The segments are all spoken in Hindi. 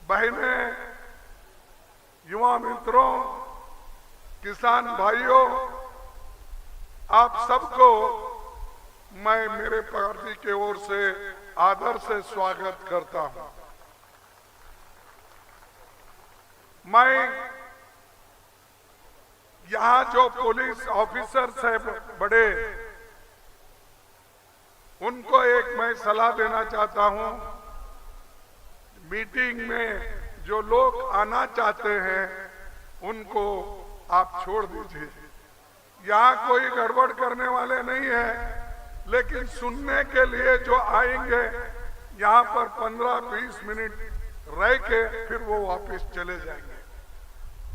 बहनें, युवा मित्रों, किसान भाइयों, आप सबको मैं मेरे पार्टी की ओर से आदर से स्वागत करता हूं। मैं यहां जो पुलिस ऑफिसर्स हैं बड़े, उनको एक मैं सलाह देना चाहता हूं। मीटिंग में जो लोग आना चाहते हैं उनको आप छोड़ दीजिए। यहाँ कोई गड़बड़ करने वाले नहीं है, लेकिन सुनने के लिए जो आएंगे यहाँ पर 15-20 मिनट रह के फिर वो वापस चले जाएंगे।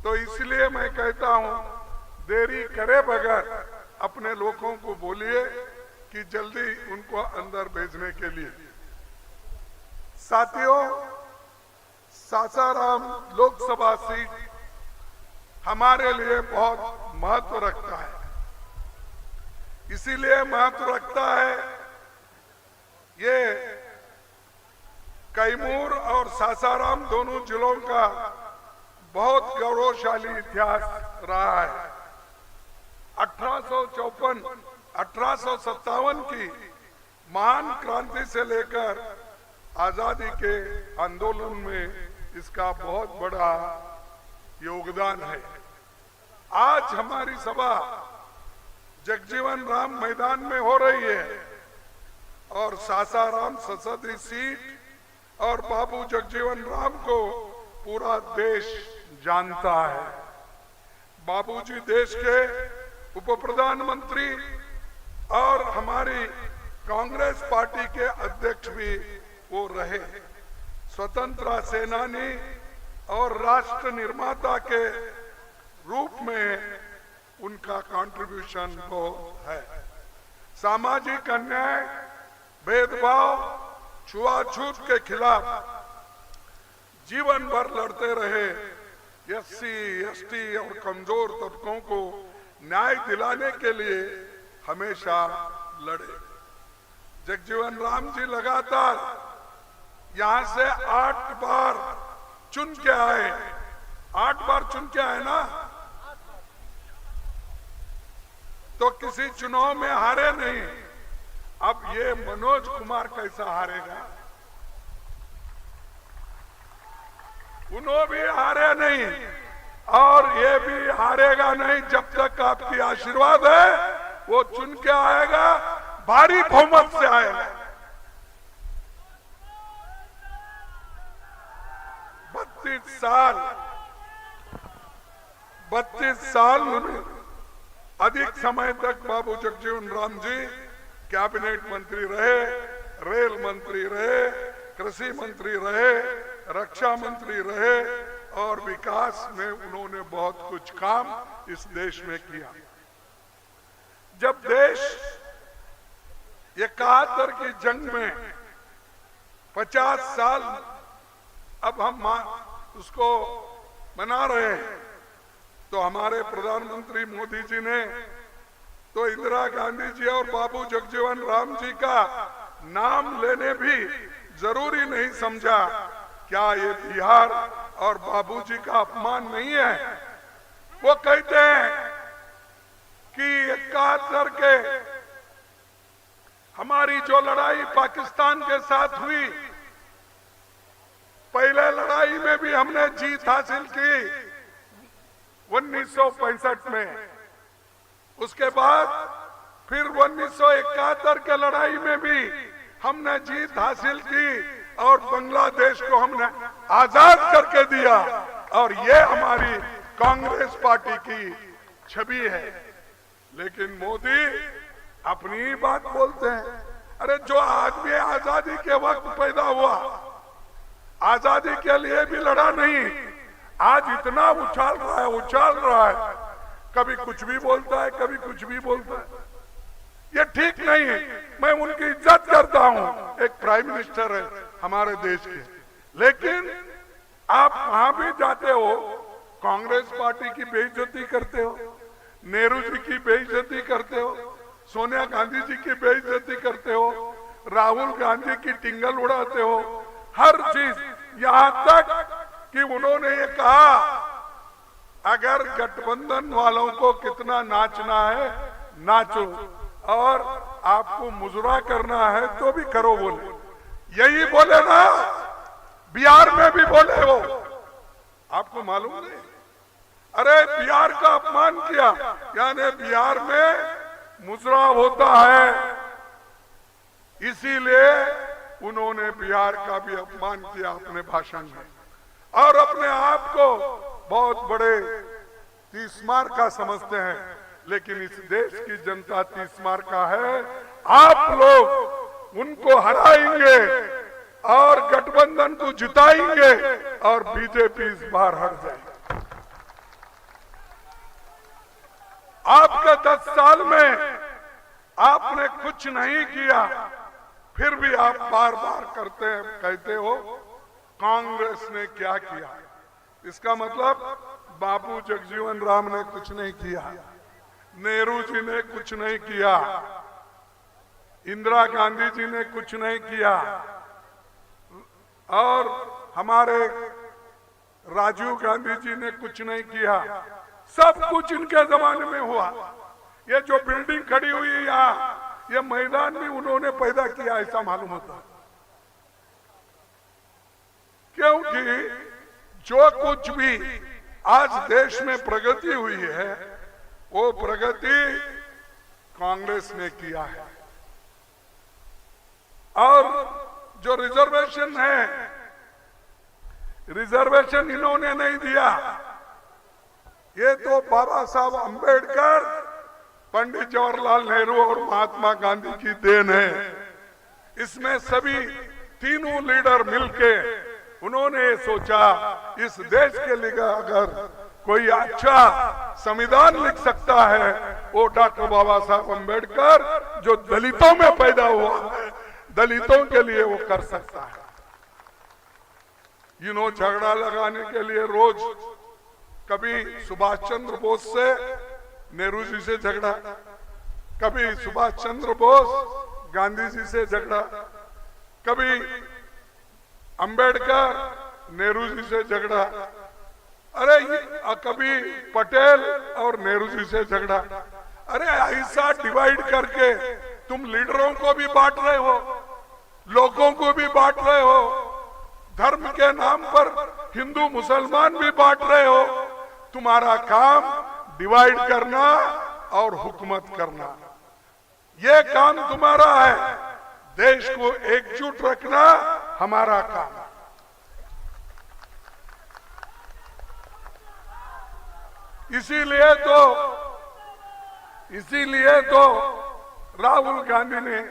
तो इसलिए मैं कहता हूँ, देरी करे बगैर अपने लोगों को बोलिए कि जल्दी उनको अंदर भेजने के लिए। साथियों, सासाराम लोकसभा सीट हमारे लिए बहुत महत्व रखता है। इसीलिए महत्व रखता है, ये कैमूर और सासाराम दोनों जिलों का बहुत गौरवशाली इतिहास रहा है। 1857 की महान क्रांति से लेकर आजादी के आंदोलन में इसका बहुत बड़ा योगदान है। आज हमारी सभा जगजीवन राम मैदान में हो रही है और सासाराम संसदीय सीट और बाबू जगजीवन राम को पूरा देश जानता है। बाबूजी देश के उप प्रधानमंत्री और हमारी कांग्रेस पार्टी के अध्यक्ष भी वो रहे। स्वतंत्रता सेनानी और राष्ट्र निर्माता के रूप में उनका कंट्रीब्यूशन बहुत है। सामाजिक अन्याय, भेदभाव, छुआछूत के खिलाफ जीवन भर लड़ते रहे। एससी, एसटी और कमजोर तबकों को न्याय दिलाने के लिए हमेशा लड़े। जगजीवन राम जी लगातार यहां से 8 बार चुन के आए। 8 बार चुन के आए ना, तो किसी चुनाव में हारे नहीं। अब ये मनोज कुमार कैसा हारेगा? उन्होंने भी हारे नहीं और ये भी हारेगा नहीं जब तक आपकी आशीर्वाद है। वो चुन के आएगा, भारी बहुमत से आएगा। 32 साल अधिक समय तक बाबू जगजीवन राम जी कैबिनेट मंत्री रहे, रेल मंत्री रहे, कृषि मंत्री रहे, रक्षा मंत्री रहे और विकास में उन्होंने बहुत कुछ काम इस देश में किया। जब देश 71 की जंग में 50 साल अब हम उसको मना रहे हैं, तो हमारे प्रधानमंत्री मोदी जी ने तो इंदिरा गांधी जी और बाबू जगजीवन राम जी का नाम लेने भी जरूरी नहीं समझा। क्या ये बिहार और बाबूजी का अपमान नहीं है? वो कहते हैं कि 71 के हमारी जो लड़ाई पाकिस्तान के साथ हुई, पहले लड़ाई में भी हमने जीत हासिल की 1965 में। उसके बाद फिर 1971 के लड़ाई में भी हमने जीत हासिल की और बांग्लादेश को हमने आजाद करके दिया। और ये हमारी कांग्रेस पार्टी की छवि है। लेकिन मोदी अपनी ही बात बोलते हैं। अरे जो आदमी आजादी के वक्त पैदा हुआ, आजादी के लिए भी लड़ा नहीं, आज इतना उछाल रहा है, कभी कुछ भी बोलता है, कभी कुछ भी बोलता है। ये ठीक नहीं है। मैं उनकी इज्जत करता हूं, एक प्राइम मिनिस्टर है हमारे देश के, लेकिन आप कहां भी जाते हो कांग्रेस पार्टी की बेइज्जती करते हो, नेहरू जी की बेइज्जती करते हो, सोनिया गांधी जी की बेइज्जती करते हो, राहुल गांधी की टिंगल उड़ाते हो, हर चीज, यहाँ तक कि उन्होंने ये कहा अगर गठबंधन वालों को कितना नाचना है नाचो और आपको मुजरा करना है तो भी करो, बोले। यही बोले ना, बिहार में भी बोले वो, आपको मालूम नहीं? अरे बिहार का अपमान किया, यानी बिहार में मुजरा होता है, इसीलिए उन्होंने बिहार का भी अपमान किया अपने भाषण में और अपने आप को बहुत बड़े तीसमार का समझते हैं। लेकिन इस देश की जनता तीसमार का है। आप लोग उनको हराएंगे और गठबंधन को जिताएंगे और बीजेपी इस बार हट जाएगी। आपके 10 साल में आपने कुछ नहीं किया, फिर भी आप बार बार कहते हो कांग्रेस ने क्या किया। इसका मतलब बाबू जगजीवन राम ने कुछ नहीं किया, नेहरू जी ने कुछ नहीं किया, इंदिरा गांधी जी ने कुछ नहीं किया और हमारे राजीव गांधी जी ने कुछ नहीं किया। सब कुछ इनके जमाने में हुआ। ये जो बिल्डिंग खड़ी हुई है यहाँ, ये मैदान भी उन्होंने पैदा किया, ऐसा मालूम होता। क्योंकि जो कुछ भी आज देश में प्रगति हुई है वो प्रगति कांग्रेस ने किया है। और जो रिजर्वेशन है, रिजर्वेशन इन्होंने नहीं दिया, ये तो बाबा साहब अंबेडकर, पंडित जवाहरलाल नेहरू और महात्मा गांधी की देन है। इसमें सभी तीनों लीडर मिलके उन्होंने सोचा इस देश के लिए अगर कोई अच्छा संविधान लिख सकता है वो डॉक्टर बाबा साहब अंबेडकर, जो दलितों में पैदा हुआ है, दलितों के लिए वो कर सकता है। झगड़ा लगाने के लिए रोज कभी सुभाष चंद्र बोस से नेहरू जी से झगड़ा, कभी सुभाष चंद्र बोस गांधी जी से झगड़ा, कभी अंबेडकर नेहरू जी से झगड़ा, अरे कभी पटेल और नेहरू जी से झगड़ा। अरे ऐसा डिवाइड करके तुम लीडरों को भी बांट रहे हो, लोगों को भी बांट रहे हो, धर्म के नाम पर हिंदू मुसलमान भी बांट रहे हो। तुम्हारा काम डिवाइड करना और हुकूमत करना, ये काम तुम्हारा है। देश को एकजुट रखना हमारा काम है। इसीलिए तो राहुल गांधी ने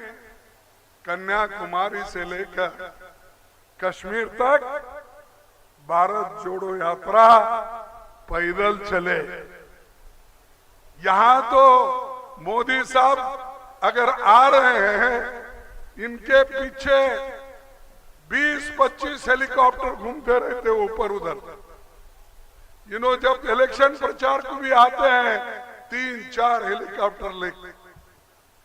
कन्याकुमारी से लेकर कश्मीर तक भारत जोड़ो यात्रा पैदल चले। यहां तो मोदी साहब अगर आ रहे हैं, इनके पीछे 20-25 हेलीकॉप्टर घूमते रहते ऊपर उधर। जब इलेक्शन प्रचार को भी आते हैं 3-4 हेलीकॉप्टर लेके,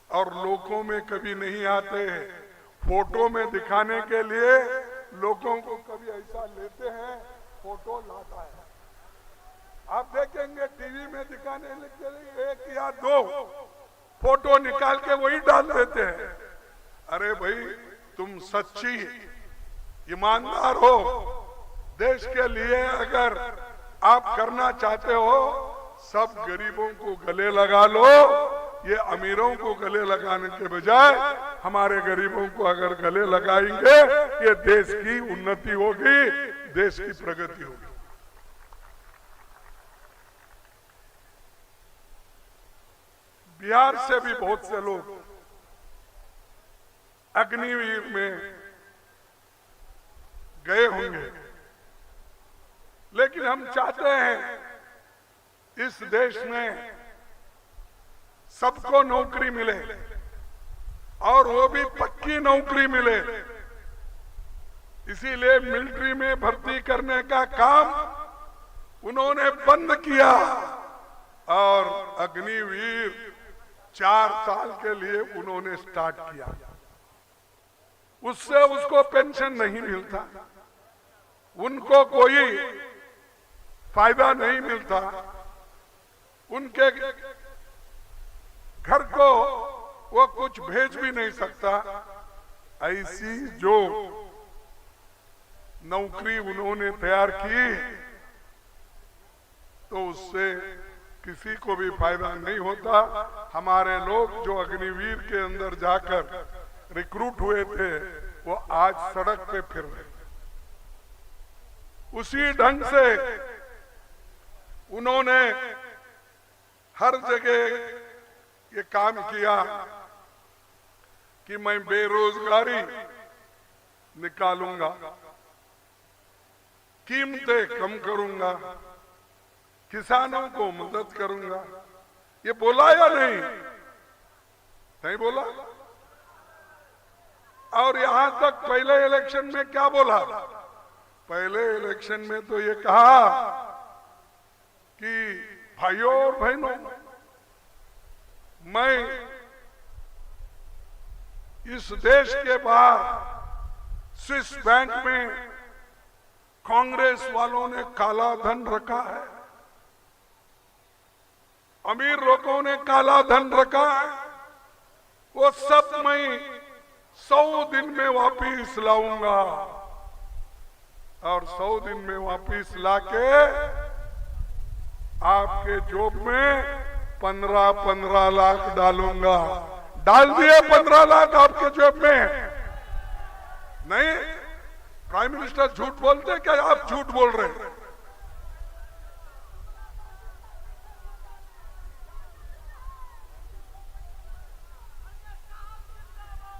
और लोगों में कभी नहीं आते हैं। फोटो में दिखाने के लिए लोगों को कभी ऐसा लेते हैं, फोटो लाता है। आप देखेंगे टीवी में दिखाने के लिए 1 या 2 फोटो निकाल के वही डाल देते हैं। अरे भाई, तुम सच्ची ईमानदार हो, देश के लिए अगर आप करना चाहते हो, सब गरीबों को गले लगा लो। ये अमीरों को गले लगाने के बजाय हमारे गरीबों को अगर गले लगाएंगे, ये देश की उन्नति होगी, देश की प्रगति होगी। बिहार से भी बहुत से लोग अग्निवीर में गए होंगे, लेकिन हम चाहते हैं इस देश में सबको नौकरी मिले और वो भी पक्की नौकरी मिले। इसीलिए मिलिट्री में भर्ती करने का काम उन्होंने बंद किया और अग्निवीर 4 साल के लिए उन्होंने स्टार्ट किया। उससे उसको पेंशन नहीं मिलता, उनको कोई फायदा नहीं मिलता, उनके घर को वो कुछ भेज भी नहीं सकता, ऐसी जो नौकरी उन्होंने तैयार की तो उससे किसी को भी फायदा नहीं होता। हमारे लोग जो अग्निवीर के अंदर जाकर रिक्रूट हुए थे वो आज सड़क पे फिर रहे। उसी ढंग से उन्होंने हर जगह ये काम किया कि मैं बेरोजगारी निकालूंगा, कीमतें कम करूंगा, किसानों को मदद करूंगा। ये बोला या नहीं? नहीं बोला। और यहां तक पहले इलेक्शन में क्या बोला? पहले इलेक्शन में तो ये कहा कि भाइयों और बहनों, मैं इस देश के बाहर स्विस बैंक में कांग्रेस वालों ने काला धन रखा है, अमीर लोगों ने काला धन रखा है, वो सब मैं 100 दिन में वापिस लाऊंगा और 100 दिन में वापिस लाके आपके जेब में 15-15 लाख डालूंगा। डाल दिए 15 लाख आपके जेब में? नहीं। प्राइम मिनिस्टर झूठ बोलते क्या? आप झूठ बोल रहे हैं।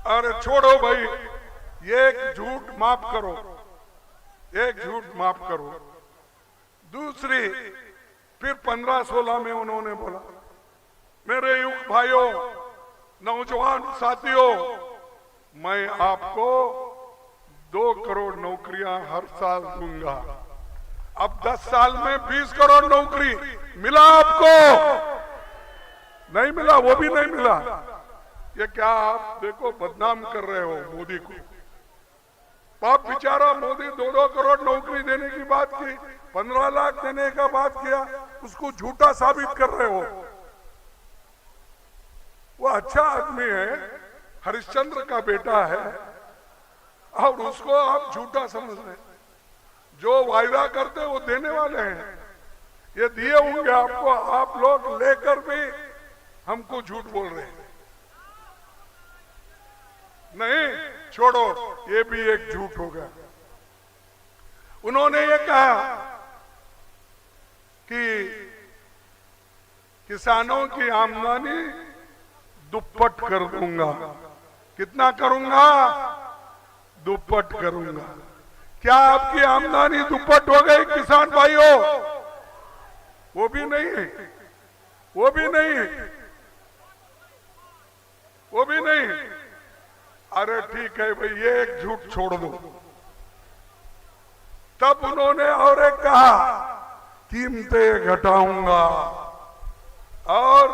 अरे छोड़ो भाई, एक झूठ माफ करो, एक झूठ माफ करो। दूसरी फिर 15-16 में उन्होंने बोला, मेरे युवा भाइयों, नौजवान साथियों, मैं आपको 2 करोड़ नौकरियां हर साल दूंगा। अब 10 साल में 20 करोड़ नौकरी मिला आपको? नहीं मिला, वो भी नहीं मिला। ये क्या आप देखो बदनाम कर रहे हो मोदी को। बाप बेचारा मोदी 2-2 करोड़ नौकरी देने की बात की, 15 लाख देने का बात किया, उसको झूठा साबित कर रहे हो। वो अच्छा आदमी है, हरिश्चंद्र का बेटा है और उसको आप झूठा समझ रहे हैं। जो वायदा करते वो देने वाले हैं। ये दिए होंगे आपको, आप लोग लेकर भी हमको झूठ बोल रहे हैं। नहीं, छोड़ो, ये भी एक झूठ हो गया। उन्होंने ये कहा कि किसानों की आमदनी दुप्पट कर दूंगा। कितना करूंगा? दुप्पट करूंगा। क्या आपकी आमदनी दुप्पट हो गई किसान भाइयों? वो भी नहीं, वो भी नहीं, वो भी नहीं। अरे ठीक है भाई, ये एक झूठ छोड़ दो। तब उन्होंने और एक कहा, कीमतें घटाऊंगा और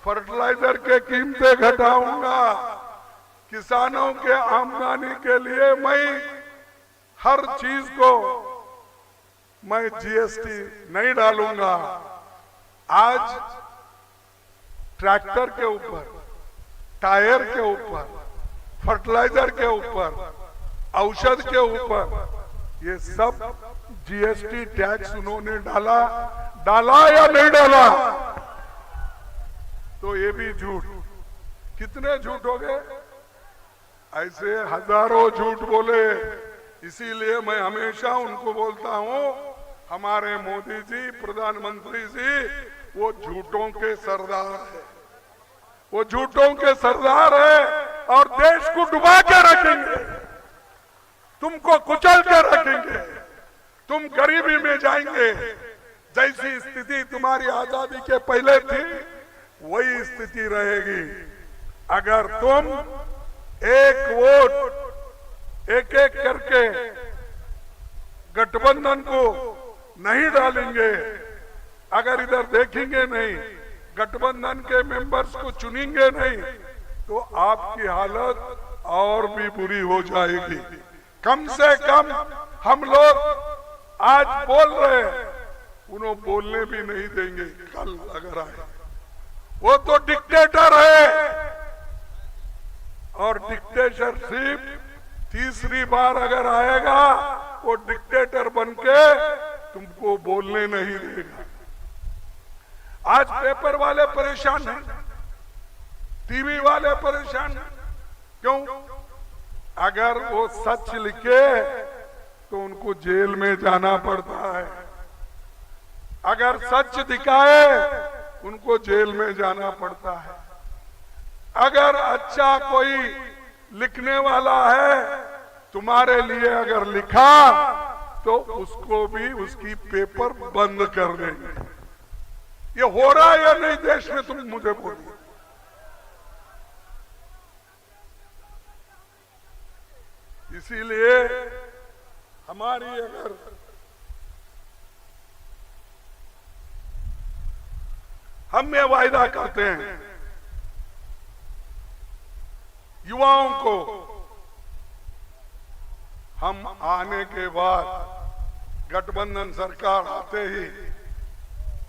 फर्टिलाइजर के कीमतें घटाऊंगा। किसानों के आमदनी के लिए मैं हर चीज को मैं जीएसटी नहीं डालूंगा। आज ट्रैक्टर के ऊपर, टायर के ऊपर, फर्टिलाइजर के ऊपर, औषध के ऊपर ये सब जीएसटी टैक्स उन्होंने डाला या नहीं डाला? तो ये भी झूठ। कितने झूठ हो गए? ऐसे हजारों झूठ बोले। इसीलिए मैं हमेशा उनको बोलता हूं, हमारे मोदी जी, प्रधानमंत्री जी, वो झूठों के सरदार है, वो झूठों के सरदार है और देश को डुबा के रखेंगे, तुमको कुचल के रखेंगे, तुम गरीबी में जाएंगे। जैसी स्थिति तुम्हारी आजादी के पहले थी वही स्थिति रहेगी। अगर तुम एक वोट एक एक करके गठबंधन को नहीं डालेंगे, अगर इधर देखेंगे नहीं, गठबंधन के मेंबर्स को चुनेंगे नहीं, तो आपकी हालत और भी बुरी हो जाएगी। कम से कम हम लोग आज बोल रहे हैं, उन्होंने बोलने भी नहीं देंगे कल अगर आए। वो तो डिक्टेटर है, और डिक्टेटरशिप तीसरी बार अगर आएगा वो डिक्टेटर बनके तुमको बोलने नहीं देगा। आज पेपर वाले परेशान हैं, टीवी वाले परेशान हैं। क्यों? अगर वो सच लिखे तो उनको जेल में जाना पड़ता है, अगर सच दिखाए उनको जेल में जाना पड़ता है। अगर अच्छा कोई लिखने वाला है तुम्हारे लिए अगर लिखा तो उसको भी उसकी पेपर बंद कर देंगे। ये हो रहा है या नहीं देश में? तुम मुझे बोलिए। इसीलिए हमारी अगर हम ये वायदा करते हैं युवाओं को, हम आने के बाद गठबंधन सरकार आते ही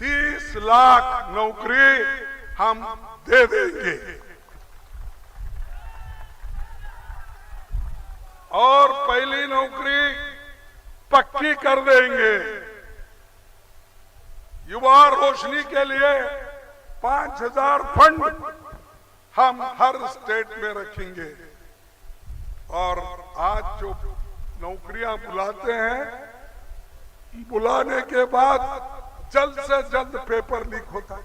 30 लाख नौकरी हम दे देंगे, और पहली नौकरी पक्की कर देंगे। युवा रोशनी के लिए 5000 फंड हम हर स्टेट में रखेंगे। और आज जो नौकरियां बुलाते हैं, बुलाने के बाद जल्द से जल्द पेपर लीक होता है।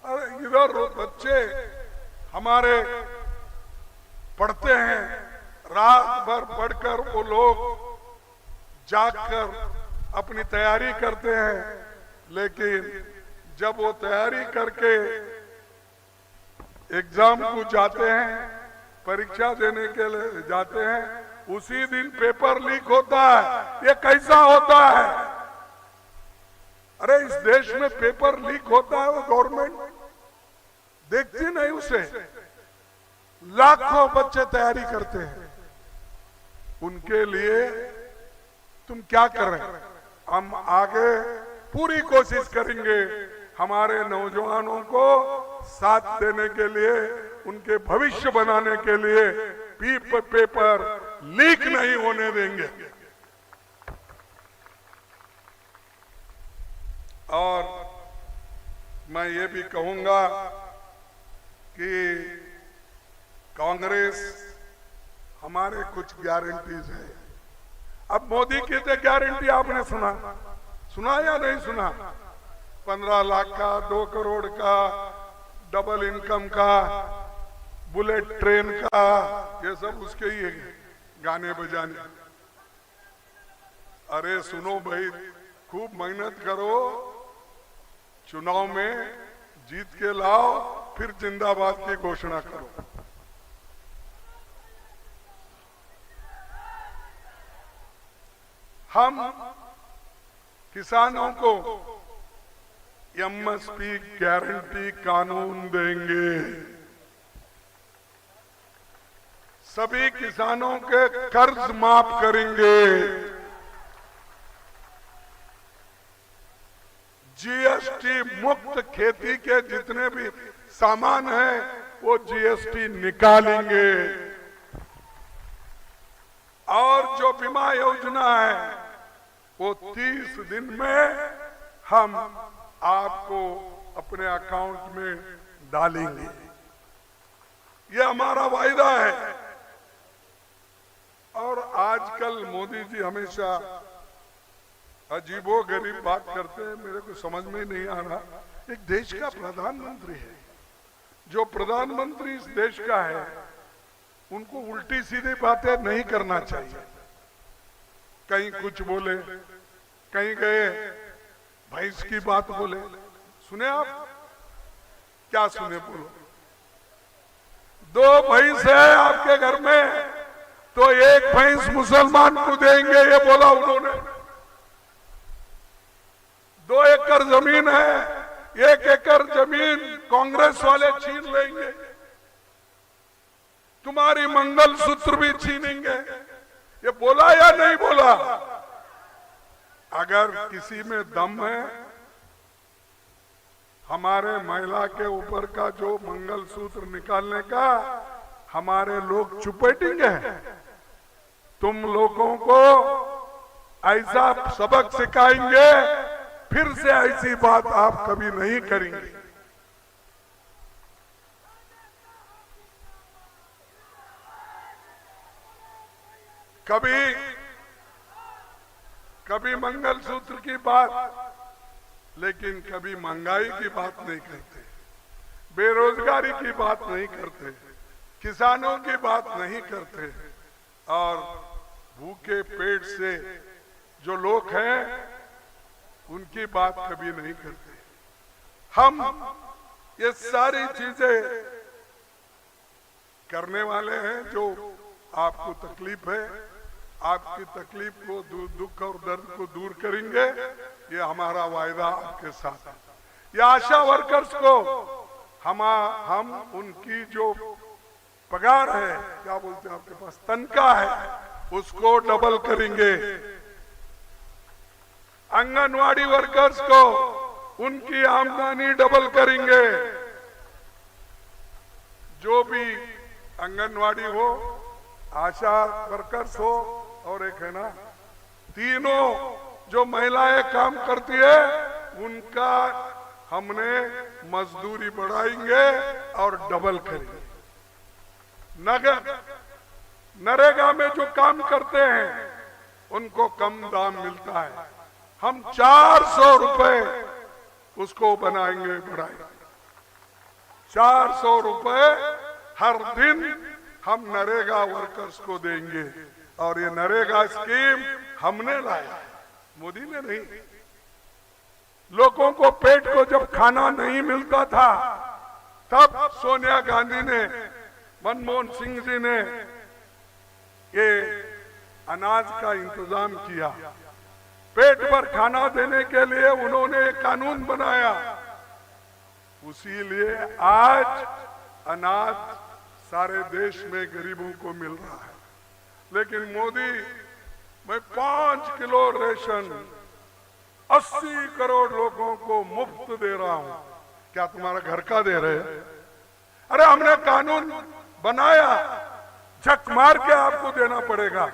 अरे इधर बच्चे हमारे पढ़ते हैं, रात भर पढ़कर वो लोग जागकर अपनी तैयारी करते हैं, लेकिन जब वो तैयारी करके एग्जाम को जाते हैं, परीक्षा देने के लिए जाते हैं, उसी दिन पेपर लीक होता है। ये कैसा होता है? अरे इस देश में पेपर लीक होता है, वो गवर्नमेंट देखती नहीं उसे। लाखों बच्चे तैयारी करते हैं, उनके लिए तुम क्या कर रहे हैं? हम आगे पूरी कोशिश करेंगे हमारे नौजवानों को साथ देने के लिए, उनके भविष्य बनाने के लिए पेपर लीक नहीं होने देंगे। और मैं ये भी कहूंगा कि कांग्रेस हमारे कुछ गारंटीज है। अब मोदी की तो गारंटी आपने सुना या नहीं सुना? 15 लाख का, 2 करोड़ का, डबल इनकम का, बुलेट ट्रेन का, ये सब उसके ही गाने बजाने। अरे सुनो भाई, खूब मेहनत करो, चुनाव में जीत के लाओ, फिर जिंदाबाद की घोषणा करो। हम किसानों को एमएसपी गारंटी कानून देंगे। सभी किसानों के कर्ज माफ करेंगे। जीएसटी मुक्त खेती के जितने भी सामान हैं वो जीएसटी निकालेंगे। और जो बीमा योजना है वो 30 दिन में हम आपको अपने अकाउंट में डालेंगे। ये हमारा वायदा है। और आजकल मोदी जी हमेशा अजीबो गरीब बात करते हैं, मेरे को समझ में नहीं आ रहा। एक देश का प्रधानमंत्री है, जो प्रधानमंत्री इस देश का है, उनको उल्टी सीधी बातें नहीं करना चाहिए। कहीं कुछ बोले, कहीं गए भैंस की बात बोले। सुने आप? क्या सुने? बोलो। 2 भैंस है आपके घर में तो 1 भैंस मुसलमान को देंगे, ये बोला उन्होंने। 2 एकड़ जमीन है, 1 एकड़ जमीन कांग्रेस वाले छीन लेंगे, तुम्हारी मंगलसूत्र भी छीनेंगे। ये बोला या नहीं बोला? अगर किसी में दम है, हमारे महिला के ऊपर का जो मंगलसूत्र निकालने का, हमारे लोग चुपेटेंगे। तुम लोगों को ऐसा सबक सिखाएंगे, फिर से ऐसी बात आप कभी नहीं करेंगे। कभी मंगलसूत्र की बात, लेकिन कभी महंगाई की बात नहीं करते, बेरोजगारी की बात नहीं करते, किसानों की बात नहीं करते, और भूखे पेट से जो लोग हैं उनकी बात कभी नहीं करते। हम ये सारी चीजें करने वाले हैं। जो आपको तकलीफ है, आपकी तकलीफ को, दुख और दर्द को दूर करेंगे, ये हमारा वायदा आपके साथ है। ये आशा वर्कर्स को हम उनकी जो पगार है, क्या बोलते हैं आपके पास, तनख्वाह है, उसको डबल करेंगे। आंगनवाड़ी वर्कर्स को उनकी आमदनी डबल करेंगे। जो भी आंगनवाड़ी हो, आशा वर्कर्स हो, और एक है ना, तीनों जो महिलाएं काम करती है, उनका हमने मजदूरी बढ़ाएंगे और डबल करेंगे। नरेगा में जो काम करते हैं उनको कम दाम मिलता है, हम 400 रुपए उसको बनाएंगे, बढ़ाएंगे। 400 रुपए हर दिन हम नरेगा वर्कर्स को देंगे। और ये नरेगा स्कीम हमने लाया, मोदी ने नहीं। लोगों को पेट को जब खाना नहीं मिलता था, तब सोनिया गांधी ने, मनमोहन सिंह जी ने ये अनाज का इंतजाम किया। पेट भर खाना देने के लिए उन्होंने एक कानून बनाया। उसी लिए आज अनाज सारे देश में गरीबों को मिल रहा है। लेकिन मोदी, मैं 5 किलो रेशन 80 करोड़ लोगों को मुफ्त दे रहा हूं। क्या तुम्हारा घर का दे रहे हैं? अरे हमने कानून बनाया, झक मार के आपको देना पड़ेगा।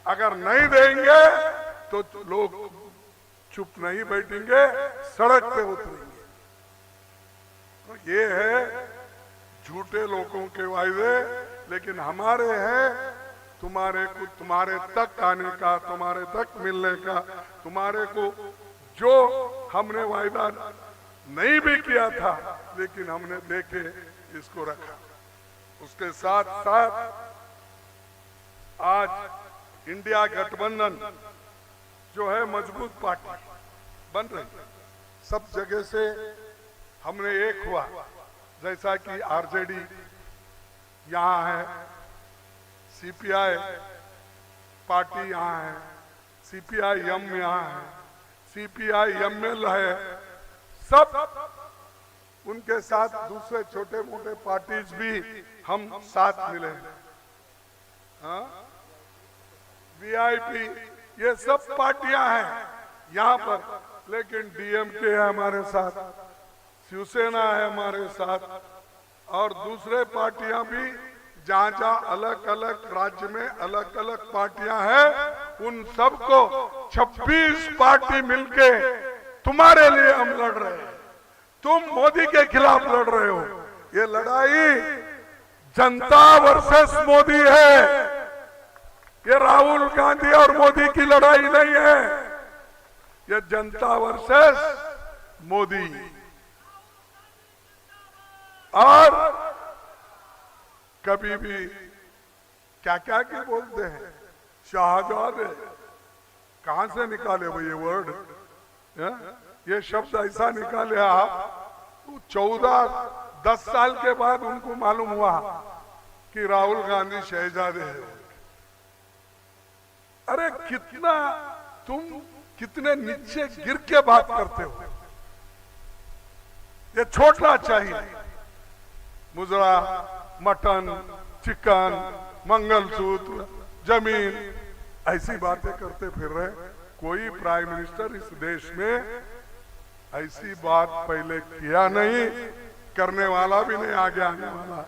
अगर नहीं देंगे तो लोग चुप नहीं बैठेंगे, सड़क पे उतरेंगे। तो ये है झूठे लोगों के वायदे, लेकिन हमारे हैं तुम्हारे तक आने का, तुम्हारे तक मिलने का। तुम्हारे को जो हमने वायदा नहीं भी किया था, लेकिन हमने देखे इसको रखा। उसके साथ साथ आज इंडिया गठबंधन जो है मजबूत पार्टी बन रही है। सब जगह से हमने एक हुआ, जैसा कि आरजेडी यहाँ है, सीपीआई पार्टी यहाँ है, सीपीआई-एम यहाँ है, सीपीआई-एमएल है, सब उनके साथ दूसरे छोटे मोटे पार्टीज भी हम साथ मिले हैं। वीआईपी, ये सब पार्टियां हैं यहाँ पर, लेकिन डीएमके है हमारे साथ, शिवसेना है हमारे साथ, और दूसरे पार्टियां भी जहाँ जहाँ अलग अलग राज्य में अलग अलग पार्टियां हैं, उन सबको 26 पार्टी मिलके तुम्हारे लिए हम लड़ रहे हैं। तुम मोदी के खिलाफ लड़ रहे हो। ये लड़ाई जनता वर्सेस मोदी है। ये राहुल गांधी और मोदी की लड़ाई नहीं है, ये जनता वर्सेस मोदी। और कभी भी क्या क्या के बोलते हैं, शाहजादे, कहां से निकाले भाई ये वर्ड, ये शब्द ऐसा निकाले आप। 10 साल के बाद उनको मालूम हुआ कि राहुल गांधी शहजादे हैं। अरे तुम कितने नीचे गिर के बात करते हो। ये छोड़ना चाहिए। मुजरा, मटन, चिकन, मंगलसूत्र, जमीन, ऐसी बातें करते फिर रहे। कोई प्राइम मिनिस्टर इस देश में ऐसी बात पहले किया नहीं, करने वाला भी नहीं, आगे आने वाला,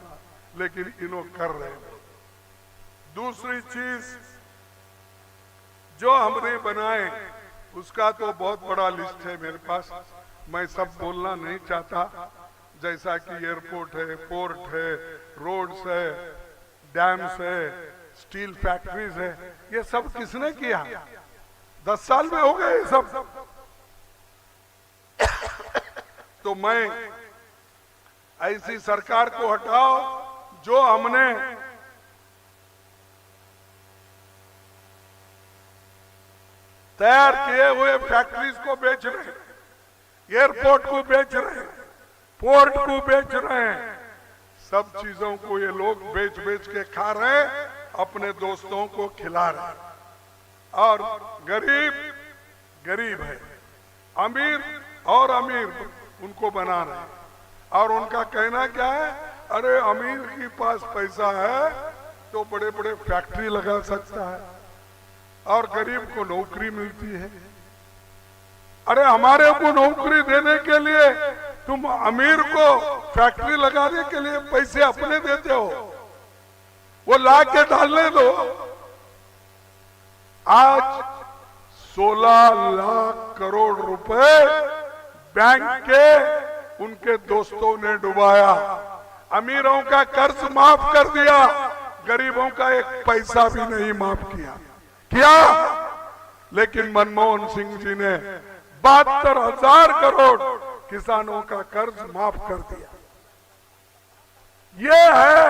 लेकिन इन्हों कर रहे हैं। दूसरी चीज जो हमने बनाए उसका तो बहुत बड़ा लिस्ट है मेरे पास, मैं सब बोलना नहीं चाहता। जैसा कि एयरपोर्ट है, पोर्ट है, रोड्स है, डैम्स है, स्टील फैक्ट्रीज है, ये सब किसने किया? 10 साल में हो गए ये सब। तो मैं ऐसी सरकार को हटाओ जो हमने तैयार किए हुए फैक्ट्रीज को बेच रहे हैं, एयरपोर्ट को बेच रहे हैं, पोर्ट को बेच रहे हैं, सब चीजों को ये लोग बेच बेच के खा रहे हैं, अपने दोस्तों को खिला रहे हैं। और गरीब गरीब है, अमीर और अमीर उनको बना रहे हैं। और उनका कहना क्या है? अरे अमीर के पास पैसा है तो बड़े बड़े फैक्ट्री लगा सकता है और गरीब को नौकरी मिलती है। अरे हमारे को नौकरी देने के लिए तुम अमीर को फैक्ट्री लगाने के लिए पैसे अपने देते हो, वो ला के डालने दो। आज 16 लाख करोड़ रुपए बैंक के उनके दोस्तों ने डुबाया, अमीरों का कर्ज माफ कर दिया, गरीबों का एक पैसा भी नहीं माफ किया। लेकिन मनमोहन सिंह जी ने 72,000 करोड़ किसानों का कर्ज माफ कर दिया। ये है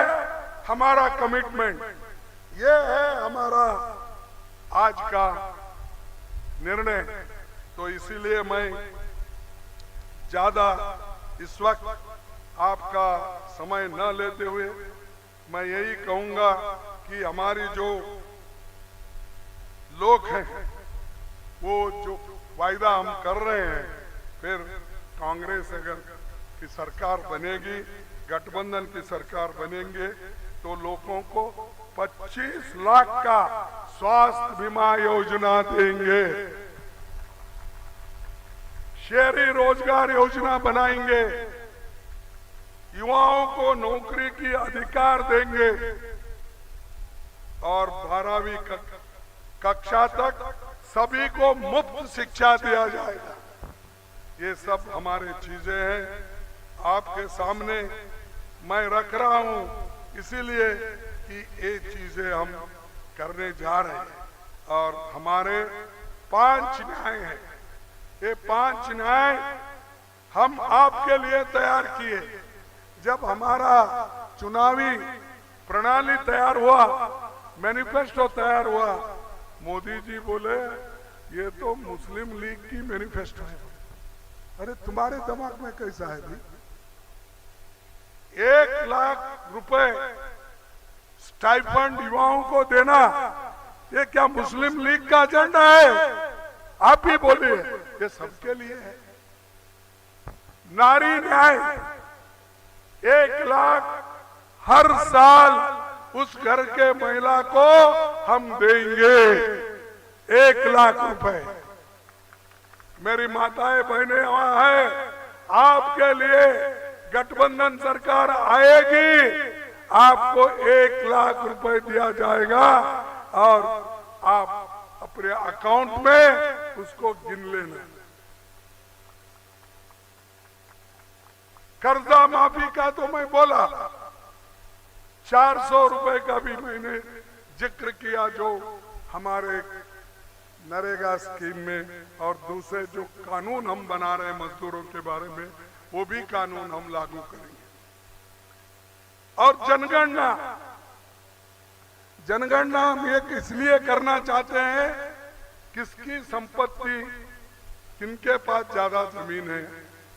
हमारा कमिटमेंट, ये है हमारा आज का निर्णय। तो इसीलिए मैं ज्यादा इस वक्त आपका समय न लेते हुए मैं यही कहूंगा कि हमारी जो लोग हैं वो जो वायदा हम कर रहे हैं, फिर कांग्रेस अगर की सरकार बनेगी, गठबंधन की सरकार बनेंगे तो लोगों को 25 लाख का स्वास्थ्य बीमा योजना देंगे, शहरी रोजगार योजना बनाएंगे, युवाओं को नौकरी की अधिकार देंगे और 12वीं कक्षा तक सभी को मुफ्त शिक्षा दिया जाएगा। ये सब हमारे चीजें हैं, आपके सामने मैं रख रहा हूं, इसीलिए कि ये चीजें हम करने जा रहे हैं। और हमारे 5 न्याय हैं, ये 5 न्याय हम आपके लिए तैयार किए। जब हमारा चुनावी प्रणाली तैयार हुआ, मैनिफेस्टो तैयार हुआ, मोदी जी बोले ये तो मुस्लिम लीग की मैनिफेस्टो है। अरे तुम्हारे दिमाग में कैसा है भाई? 1 लाख रुपए स्टाइपेंड युवाओं को देना, ये क्या मुस्लिम लीग का एजेंडा है? आप ही बोलिए, ये सबके लिए है। नारी न्याय 1 लाख हर साल उस घर के महिला को हम देंगे, 1 लाख रुपए। मेरी माताएं बहनें वहां है, आपके लिए गठबंधन सरकार आएगी, आपको 1 लाख रुपए दिया जाएगा और आप अपने अकाउंट में उसको गिन लेना। कर्जा माफी का तो मैं बोला, 400 रुपए का भी मैंने जिक्र किया जो हमारे नरेगा स्कीम में, और दूसरे जो कानून हम बना रहे हैं मजदूरों के बारे में, वो भी कानून हम लागू करेंगे। और जनगणना हम ये इसलिए करना चाहते हैं, किसकी संपत्ति, किनके पास ज्यादा जमीन है,